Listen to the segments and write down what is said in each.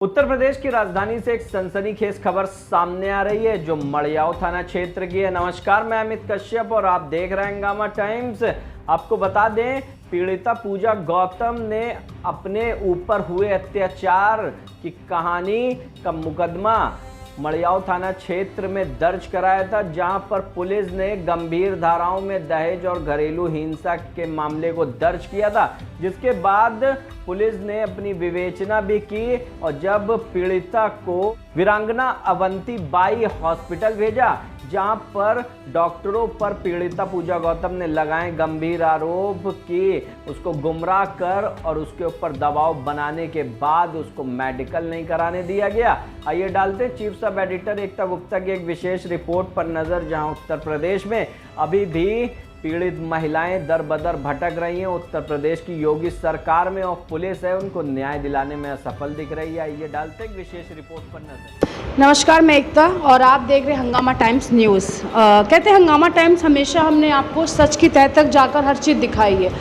उत्तर प्रदेश की राजधानी से एक सनसनीखेज खबर सामने आ रही है जो मड़ियाव थाना क्षेत्र की है। नमस्कार, मैं अमित कश्यप और आप देख रहे हैं हंगामा टाइम्स। आपको बता दें, पीड़िता पूजा गौतम ने अपने ऊपर हुए अत्याचार की कहानी का मुकदमा मड़ियाव थाना क्षेत्र में दर्ज कराया था, जहां पर पुलिस ने गंभीर धाराओं में दहेज और घरेलू हिंसा के मामले को दर्ज किया था, जिसके बाद पुलिस ने अपनी विवेचना भी की और जब पीड़िता को वीरांगना अवंती बाई हॉस्पिटल भेजा, जहां पर डॉक्टरों पर पीड़िता पूजा गौतम ने लगाए गंभीर आरोप कि उसको गुमराह कर और उसके ऊपर दबाव बनाने के बाद उसको मेडिकल नहीं कराने दिया गया। आइए डालते चीफ सब एडिटर एकता गुप्ता की एक विशेष रिपोर्ट पर नजर, जहां उत्तर प्रदेश में अभी भी पीड़ित महिलाएं दर बदर भटक रही हैं। उत्तर प्रदेश की योगी सरकार में और पुलिस है उनको न्याय दिलाने में असफल दिख रही है। ये डालते एक विशेष रिपोर्ट पर नजर। नमस्कार, मैं एकता और आप देख रहे हैं हंगामा टाइम्स न्यूज़। कहते हैं हंगामा टाइम्स हमेशा हमने आपको सच की तह तक जाकर हर चीज़ दिखाई है।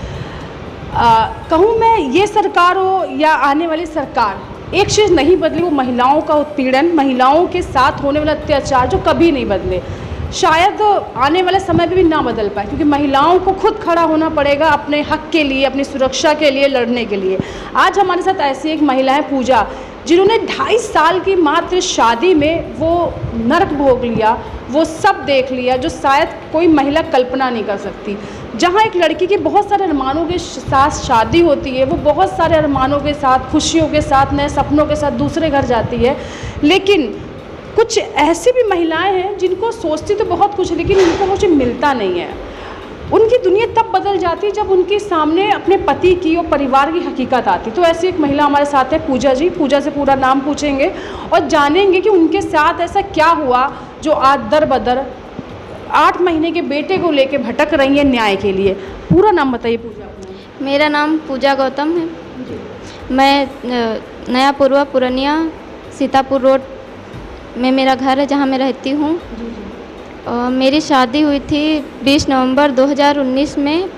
कहूँ मैं, ये सरकार हो या आने वाली सरकार, एक चीज़ नहीं बदली, वो महिलाओं का उत्पीड़न, महिलाओं के साथ होने वाला अत्याचार जो कभी नहीं बदले। शायद आने वाले समय में भी ना बदल पाए, क्योंकि महिलाओं को खुद खड़ा होना पड़ेगा अपने हक के लिए, अपनी सुरक्षा के लिए लड़ने के लिए। आज हमारे साथ ऐसी एक महिला है पूजा, जिन्होंने 2.5 साल की मात्र शादी में वो नरक भोग लिया, वो सब देख लिया जो शायद कोई महिला कल्पना नहीं कर सकती। जहाँ एक लड़की के बहुत सारे अरमानों के साथ शादी होती है, वो बहुत सारे अरमानों के साथ, खुशियों के साथ, नए सपनों के साथ दूसरे घर जाती है, लेकिन कुछ ऐसी भी महिलाएं हैं जिनको सोचती तो बहुत कुछ, लेकिन उनको कुछ मिलता नहीं है। उनकी दुनिया तब बदल जाती जब उनके सामने अपने पति की और परिवार की हकीकत आती। तो ऐसी एक महिला हमारे साथ है पूजा जी। पूजा से पूरा नाम पूछेंगे और जानेंगे कि उनके साथ ऐसा क्या हुआ जो आज दर बदर 8 महीने के बेटे को लेके भटक रही है न्याय के लिए। पूरा नाम बताइए पूजा। मेरा नाम पूजा गौतम है। मैं नया पूर्वा पुरनिया सीतापुर रोड में मेरा घर है, जहाँ मैं रहती हूँ। मेरी शादी हुई थी 20 नवंबर 2019 में।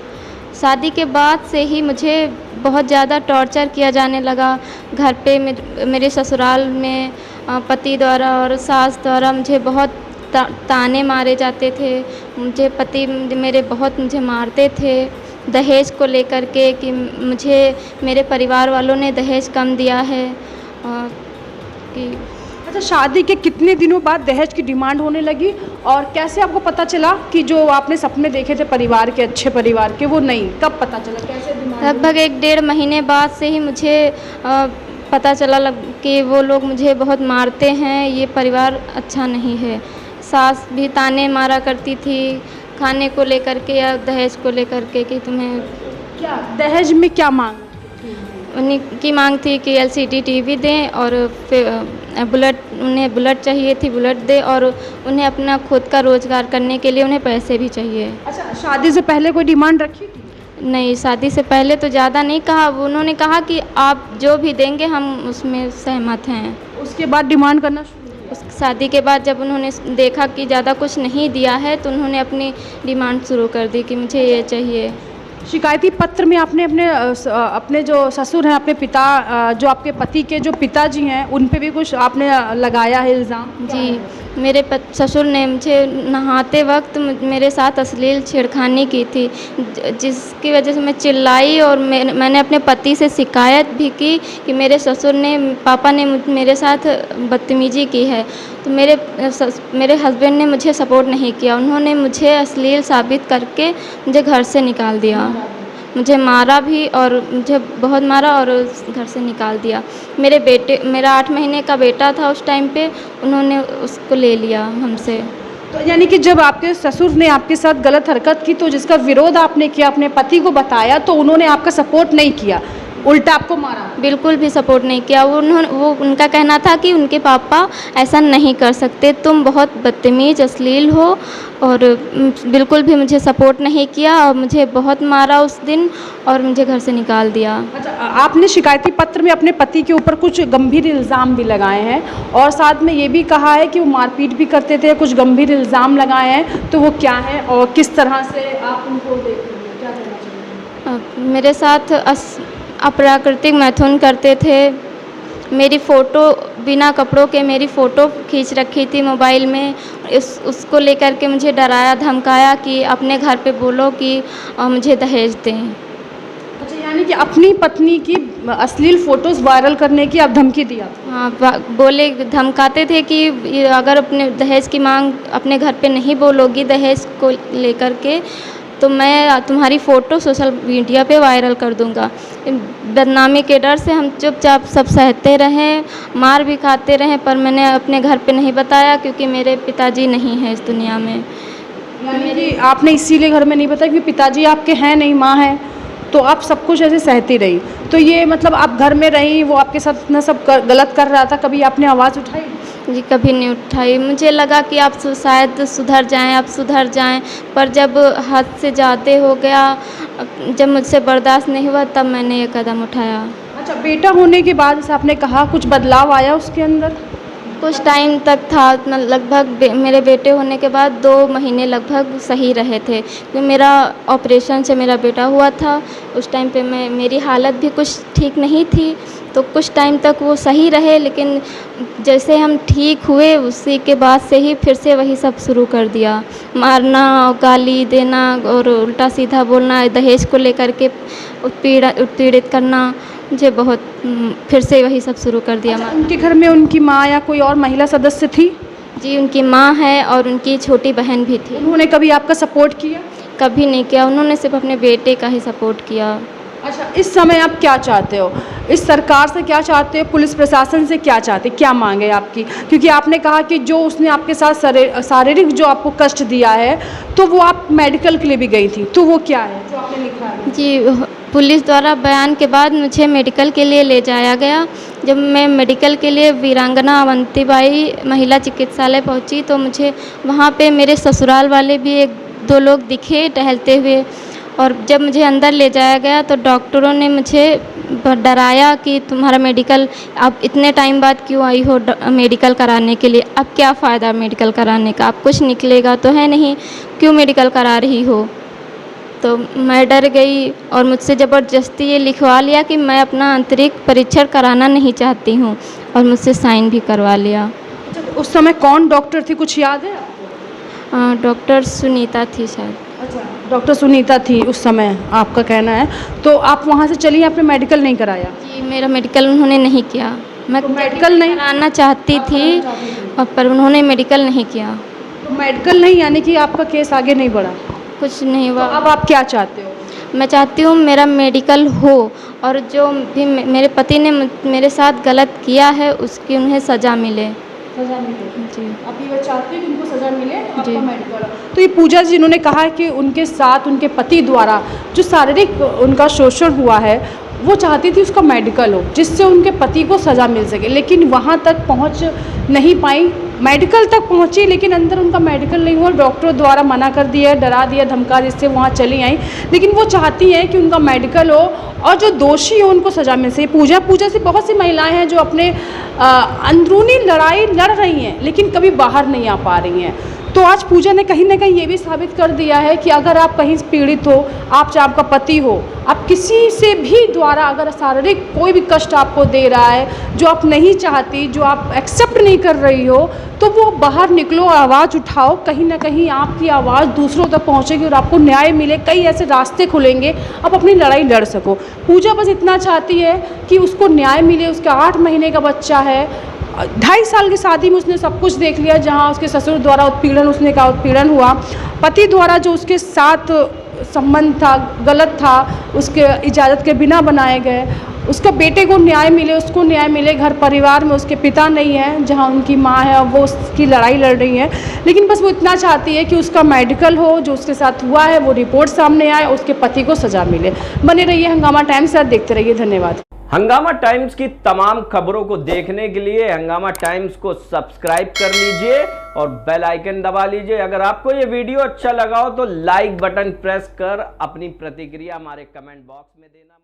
शादी के बाद से ही मुझे बहुत ज़्यादा टॉर्चर किया जाने लगा। घर पे मेरे ससुराल में पति द्वारा और सास द्वारा मुझे बहुत ताने मारे जाते थे। मुझे पति मेरे बहुत मुझे मारते थे दहेज को लेकर के, कि मुझे मेरे परिवार वालों ने दहेज कम दिया है। कि अच्छा, शादी के कितने दिनों बाद दहेज की डिमांड होने लगी और कैसे आपको पता चला कि जो आपने सपने देखे थे परिवार के, अच्छे परिवार के, वो नहीं? कब पता चला, कैसे डिमांड? लगभग 1-1.5 महीने बाद से ही मुझे पता चला कि वो लोग मुझे बहुत मारते हैं, ये परिवार अच्छा नहीं है। सास भी ताने मारा करती थी खाने को लेकर के या दहेज को लेकर के, कि तुम्हें क्या दहेज में क्या मांग? उन्हीं की मांग थी कि LCD TV दें और फिर उन्हें बुलेट चाहिए थी, बुलेट दे, और उन्हें अपना खुद का रोज़गार करने के लिए उन्हें पैसे भी चाहिए। अच्छा, शादी से पहले कोई डिमांड रखी थी? नहीं, शादी से पहले तो ज़्यादा नहीं कहा। उन्होंने कहा कि आप जो भी देंगे हम उसमें सहमत हैं। उसके बाद डिमांड करना शुरू? उस शादी के बाद जब उन्होंने देखा कि ज़्यादा कुछ नहीं दिया है, तो उन्होंने अपनी डिमांड शुरू कर दी कि मुझे ये चाहिए। शिकायती पत्र में आपने अपने जो ससुर हैं, अपने पिता, जो आपके पति के जो पिताजी हैं, उन पे भी कुछ आपने लगाया है इल्ज़ाम? जी, मेरे ससुर ने मुझे नहाते वक्त मेरे साथ अश्लील छेड़खानी की थी, जिसकी वजह से मैं चिल्लाई और मैंने अपने पति से शिकायत भी की कि मेरे ससुर ने, पापा ने मेरे साथ बदतमीजी की है। तो मेरे हस्बैंड ने मुझे सपोर्ट नहीं किया। उन्होंने मुझे अश्लील साबित करके मुझे घर से निकाल दिया। मुझे मारा भी और मुझे बहुत मारा और घर से निकाल दिया। मेरा 8 महीने का बेटा था उस टाइम पे, उन्होंने उसको ले लिया हमसे। तो यानी कि जब आपके ससुर ने आपके साथ गलत हरकत की, तो जिसका विरोध आपने किया, अपने पति को बताया, तो उन्होंने आपका सपोर्ट नहीं किया, उल्टा आपको मारा? बिल्कुल भी सपोर्ट नहीं किया। उनका कहना था कि उनके पापा ऐसा नहीं कर सकते, तुम बहुत बदतमीज़ अश्लील हो, और बिल्कुल भी मुझे सपोर्ट नहीं किया और मुझे बहुत मारा उस दिन और मुझे घर से निकाल दिया। अच्छा, आपने शिकायती पत्र में अपने पति के ऊपर कुछ गंभीर इल्ज़ाम भी लगाए हैं और साथ में ये भी कहा है कि वो मारपीट भी करते थे, कुछ गंभीर इल्ज़ाम लगाए हैं, तो वो क्या है और किस तरह से आप उनको देख रहे हैं, क्या कहना चाहिए? मेरे साथ अप्राकृतिक मैथुन करते थे मेरी फ़ोटो बिना कपड़ों के मेरी फ़ोटो खींच रखी थी मोबाइल में। उसको लेकर के मुझे डराया धमकाया कि अपने घर पे बोलो कि मुझे दहेज दें। अच्छा, यानी कि अपनी पत्नी की अश्लील फ़ोटोज़ वायरल करने की आप धमकी दी आपने? हाँ, बोले धमकाते थे कि ये अगर अपने दहेज की मांग अपने घर पे नहीं बोलोगी दहेज को लेकर के, तो मैं तुम्हारी फ़ोटो सोशल मीडिया पे वायरल कर दूंगा। बदनामी के डर से हम चुपचाप सब सहते रहें, मार भी खाते रहें, पर मैंने अपने घर पे नहीं बताया क्योंकि मेरे पिताजी नहीं हैं इस दुनिया में। यानी कि आपने इसीलिए घर में नहीं बताया क्योंकि पिताजी आपके हैं नहीं, माँ हैं, तो आप सब कुछ ऐसे सहती रही। तो ये मतलब आप घर में रही, वो आपके साथ इतना सब गलत कर रहा था, कभी आपने आवाज़ उठाई? जी, कभी नहीं उठाई। मुझे लगा कि आप शायद सुधर जाएं, आप सुधर जाएं, पर जब हद से ज़्यादा हो गया, जब मुझसे बर्दाश्त नहीं हुआ, तब मैंने ये कदम उठाया। अच्छा, बेटा होने के बाद जैसे आपने कहा कुछ बदलाव आया उसके अंदर? कुछ टाइम तक था, लगभग मेरे बेटे होने के बाद 2 महीने लगभग सही रहे थे, क्योंकि मेरा ऑपरेशन से मेरा बेटा हुआ था। उस टाइम पे मेरी हालत भी कुछ ठीक नहीं थी, तो कुछ टाइम तक वो सही रहे, लेकिन जैसे हम ठीक हुए उसी के बाद से ही फिर से वही सब शुरू कर दिया। मारना, गाली देना और उल्टा सीधा बोलना, दहेज को लेकर के उत्पीड़ित करना, मुझे बहुत फिर से वही सब शुरू कर दिया। अच्छा, उनके घर में उनकी माँ या कोई और महिला सदस्य थी? जी, उनकी माँ है और उनकी छोटी बहन भी थी। उन्होंने कभी आपका सपोर्ट किया? कभी नहीं किया, उन्होंने सिर्फ अपने बेटे का ही सपोर्ट किया। अच्छा, इस समय आप क्या चाहते हो? इस सरकार से क्या चाहते हो? पुलिस प्रशासन से क्या चाहते, क्या मांगे आपकी? क्योंकि आपने कहा कि जो उसने आपके साथ शारीरिक जो आपको कष्ट दिया है, तो वो आप मेडिकल के लिए भी गई थी, तो वो क्या है जो आपने लिखा है? जी, पुलिस द्वारा बयान के बाद मुझे मेडिकल के लिए ले जाया गया। जब मैं मेडिकल के लिए वीरांगना अवंतीबाई महिला चिकित्सालय पहुंची, तो मुझे वहां पे मेरे ससुराल वाले भी 1-2 लोग दिखे टहलते हुए, और जब मुझे अंदर ले जाया गया तो डॉक्टरों ने मुझे डराया कि तुम्हारा मेडिकल, आप इतने टाइम बाद क्यों आई हो मेडिकल कराने के लिए, अब क्या फ़ायदा मेडिकल कराने का, अब कुछ निकलेगा तो है नहीं, क्यों मेडिकल करा रही हो। तो मैं डर गई और मुझसे ज़बरदस्ती ये लिखवा लिया कि मैं अपना आंतरिक परीक्षण कराना नहीं चाहती हूँ, और मुझसे साइन भी करवा लिया। अच्छा, तो उस समय कौन डॉक्टर थी, कुछ याद है आपको? डॉक्टर सुनीता थी शायद। अच्छा, डॉक्टर सुनीता थी उस समय, आपका कहना है। तो आप वहाँ से चली, आपने मेडिकल नहीं कराया? जी, मेरा मेडिकल उन्होंने नहीं किया। मैं तो मेडिकल नहीं कराना चाहती थी, पर उन्होंने मेडिकल नहीं किया। तो मेडिकल नहीं, यानी कि आपका केस आगे नहीं बढ़ा? कुछ नहीं हुआ। तो अब आप क्या चाहते हो? मैं चाहती हूँ मेरा मेडिकल हो, और जो भी मेरे पति ने मेरे साथ गलत किया है उसकी उन्हें सज़ा मिले। सज़ा मिले? जी। आप ये चाहते हैं कि उनको सज़ा मिले, जी। आपका मेडिकल हो। तो ये पूजा जी, इन्होंने कहा है कि उनके साथ उनके पति द्वारा जो शारीरिक उनका शोषण हुआ है, वो चाहती थी उसका मेडिकल हो, जिससे उनके पति को सज़ा मिल सके, लेकिन वहाँ तक पहुँच नहीं पाई। मेडिकल तक पहुँची, लेकिन अंदर उनका मेडिकल नहीं हुआ, डॉक्टरों द्वारा मना कर दिया, डरा दिया, धमका, जिससे वहाँ चली आई। लेकिन वो चाहती हैं कि उनका मेडिकल हो और जो दोषी हो उनको सज़ा मिल सके। पूजा से बहुत सी महिलाएं हैं जो अपने अंदरूनी लड़ाई लड़ रही हैं, लेकिन कभी बाहर नहीं आ पा रही हैं। तो आज पूजा ने कहीं ना कहीं ये भी साबित कर दिया है कि अगर आप कहीं पीड़ित हो, आप चाहे आपका पति हो, आप किसी से भी द्वारा अगर शारीरिक कोई भी कष्ट आपको दे रहा है जो आप नहीं चाहती, जो आप एक्सेप्ट नहीं कर रही हो, तो वो बाहर निकलो और आवाज़ उठाओ। कहीं ना कहीं आपकी आवाज़ दूसरों तक पहुंचेगी और आपको न्याय मिले, कई ऐसे रास्ते खुलेंगे, आप अपनी लड़ाई लड़ सको। पूजा बस इतना चाहती है कि उसको न्याय मिले। उसका 8 महीने का बच्चा है, 2.5 साल की शादी में उसने सब कुछ देख लिया, जहाँ उसके ससुर द्वारा उत्पीड़न, उसने कहा उत्पीड़न हुआ, पति द्वारा जो उसके साथ संबंध था गलत था, उसके इजाज़त के बिना बनाए गए। उसका बेटे को न्याय मिले, उसको न्याय मिले। घर परिवार में उसके पिता नहीं है, जहाँ उनकी माँ है, वो उसकी लड़ाई लड़ रही है। लेकिन बस वो इतना चाहती है कि उसका मेडिकल हो, जो उसके साथ हुआ है वो रिपोर्ट सामने आए, उसके पति को सज़ा मिले। बने रहिए हंगामा टाइम्स साथ, देखते रहिए। धन्यवाद। हंगामा टाइम्स की तमाम खबरों को देखने के लिए हंगामा टाइम्स को सब्सक्राइब कर लीजिए और बेल आइकन दबा लीजिए। अगर आपको ये वीडियो अच्छा लगा हो तो लाइक बटन प्रेस कर अपनी प्रतिक्रिया हमारे कमेंट बॉक्स में देना।